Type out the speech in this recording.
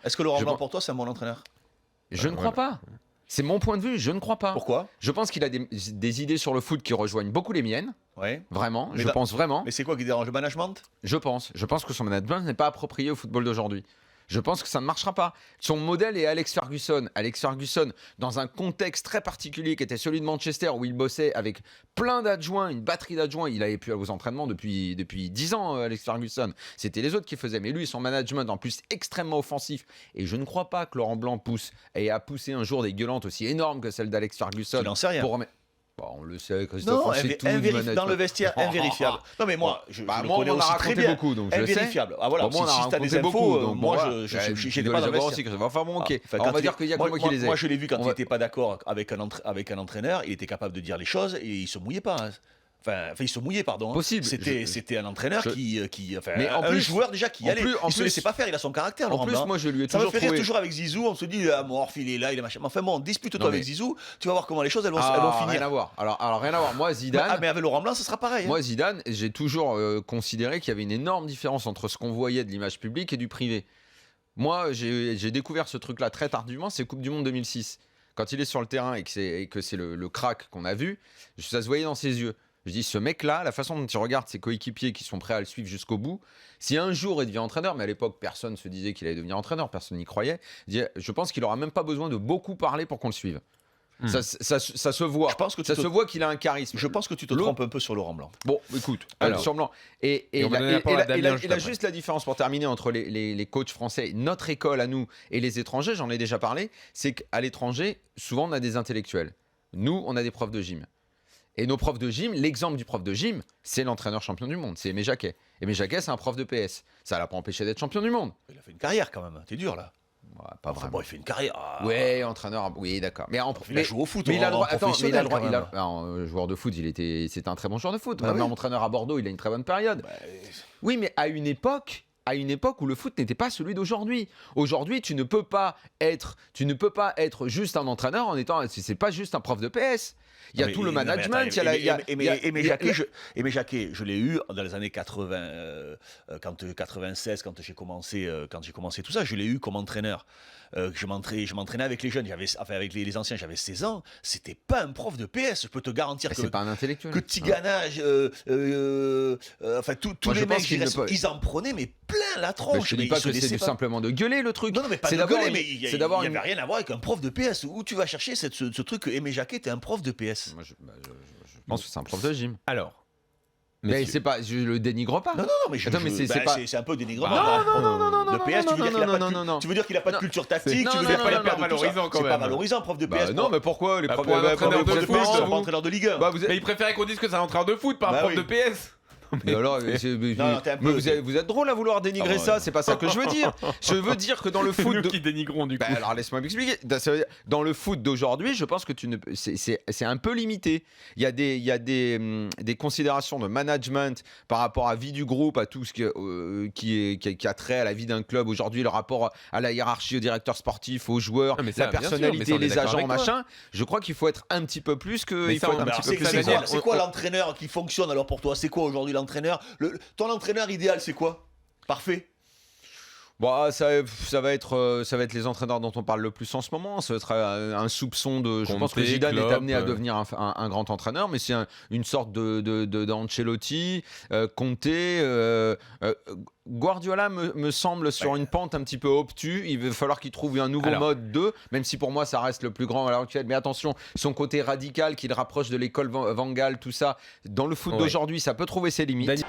Est-ce que Laurent Blanc, pour toi, c'est un bon entraîneur? Je ne crois pas. C'est mon point de vue, je ne crois pas. Pourquoi? Je pense qu'il a des idées sur le foot qui rejoignent beaucoup les miennes. Ouais. Vraiment, Mais je pense vraiment. Mais c'est quoi qui dérange, le management? Je pense que son management n'est pas approprié au football d'aujourd'hui. Je pense que ça ne marchera pas. Son modèle est Alex Ferguson. Alex Ferguson, dans un contexte très particulier qui était celui de Manchester, où il bossait avec plein d'adjoints, une batterie d'adjoints. Il avait pu aller aux entraînements depuis 10 ans, Alex Ferguson. C'était les autres qui faisaient. Mais lui, son management, en plus, extrêmement offensif. Et je ne crois pas que Laurent Blanc pousse et a poussé un jour des gueulantes aussi énormes que celles d'Alex Ferguson. Tu n'en sais rien. Bon, on le sait, Christophe, non, on sait tout dans le vestiaire, invérifiable. Non, mais moi, je le connais aussi très bien. Beaucoup, donc je invérifiable. Ah, voilà, bon, si tu as des infos, beaucoup, moi, je n'étais pas dans le vestiaire. Enfin bon, ok. On va dire qu'il y a que moi qui les ai. Moi, je l'ai vu quand il n'était pas d'accord avec un entraîneur, il était capable de dire les choses et il ne se mouillait pas. Enfin, il se mouillait, pardon. Possible. C'était un entraîneur mais en un plus, joueur déjà qui allait. Il se laissait pas faire, il a son caractère. En plus, moi, je lui ai ça me toujours fait rire trouvé. toujours avec Zizou. On se dit, ah, Morph, il est là, il est machin. Enfin bon, dispute-toi avec Zizou, tu vas voir comment les choses elles vont finir. Rien à voir. Alors rien à voir. Moi, Zidane. Mais avec Laurent Blanc, ce sera pareil. Moi, Zidane, j'ai toujours considéré qu'il y avait une énorme différence entre ce qu'on voyait de l'image publique et du privé. Moi, j'ai découvert ce truc-là très tardivement, c'est Coupe du Monde 2006. Quand il est sur le terrain et que c'est le crack qu'on a vu, ça se voyait dans ses yeux. Je dis, ce mec-là, la façon dont il regarde ses coéquipiers qui sont prêts à le suivre jusqu'au bout, si un jour il devient entraîneur, mais à l'époque, personne ne se disait qu'il allait devenir entraîneur, personne n'y croyait, je pense qu'il n'aura même pas besoin de beaucoup parler pour qu'on le suive. Ça se voit. Ça se voit qu'il a un charisme. Je pense que tu te trompes un peu sur Laurent Blanc. Bon, écoute, sur Blanc. Et il a juste la différence pour terminer entre les coachs français, notre école à nous et les étrangers, j'en ai déjà parlé, c'est qu'à l'étranger, souvent on a des intellectuels. Nous, on a des profs de gym. Et nos profs de gym, l'exemple du prof de gym, c'est l'entraîneur champion du monde, c'est Aimé Jacquet. Aimé Jacquet, c'est un prof de PS. Ça l'a pas empêché d'être champion du monde. Il a fait une carrière quand même, t'es dur là. Ouais, pas vraiment. Bon, il fait une carrière. Ah. Ouais, entraîneur, oui, d'accord. Mais il a joué au foot. Mais il a le droit. Attends, mais il a le droit. Quand joueur de foot, c'était un très bon joueur de foot. Bah Maintenant, oui. entraîneur à Bordeaux, il a une très bonne période. Oui, mais à une époque où le foot n'était pas celui d'aujourd'hui. Aujourd'hui, tu ne peux pas être juste un entraîneur en étant. C'est pas juste un prof de PS. Il y a tout le management. Aimé Jacquet, je l'ai eu dans les années 80, 96, quand j'ai commencé tout ça, je l'ai eu comme entraîneur. Je m'entraînais avec les jeunes, avec les anciens, j'avais 16 ans. C'était pas un prof de PS, je peux te garantir que c'est pas un intellectuel. Que Tigana, tous les mecs, ils en prenaient mais plein la tronche. Je te dis pas que c'est simplement de gueuler le truc. Non, mais pas de gueuler, mais il n'y avait rien à voir avec un prof de PS. Où tu vas chercher ce truc que Aimé Jacquet était un prof de PS? Moi, je pense que c'est un prof de gym. Alors. Mais c'est pas, je le dénigre pas. Non, mais c'est un peu dénigrant. Non. De PS, tu veux dire qu'il a pas de culture tactique, tu veux dire qu'il a pas valorisant quand même. C'est pas valorisant, prof de PS. Non, mais pourquoi les profs de PS sont pas entraîneurs de Ligue 1. Mais il préférait qu'on dise que c'est un entraîneur de foot, pas un prof de PS. Mais alors, vous êtes drôle à vouloir dénigrer ça, c'est pas ça que je veux dire. Je veux dire que dans le foot. qui dénigrons du coup. Alors laisse-moi m'expliquer. Dans le foot d'aujourd'hui, je pense que c'est un peu limité. Il y a des considérations de management par rapport à la vie du groupe, à tout ce qui a trait à la vie d'un club aujourd'hui, le rapport à la hiérarchie, au directeur sportif, aux joueurs, la personnalité, les agents, machin. Je crois qu'il faut être un petit peu plus que. C'est quoi l'entraîneur qui fonctionne alors pour toi? C'est quoi aujourd'hui l'entraîneur? Ton entraîneur idéal, c'est quoi? Parfait. Bon, ça va être les entraîneurs dont on parle le plus en ce moment. Ça va être un soupçon de. Je pense que Zidane est amené à devenir un grand entraîneur, mais c'est une sorte d'Ancelotti, Conte. Guardiola me semble sur une pente un petit peu obtuse. Il va falloir qu'il trouve un nouveau mode 2, même si pour moi ça reste le plus grand à l'heure actuelle. Mais attention, son côté radical qui le rapproche de l'école Van Gaal, tout ça, dans le foot d'aujourd'hui, ça peut trouver ses limites.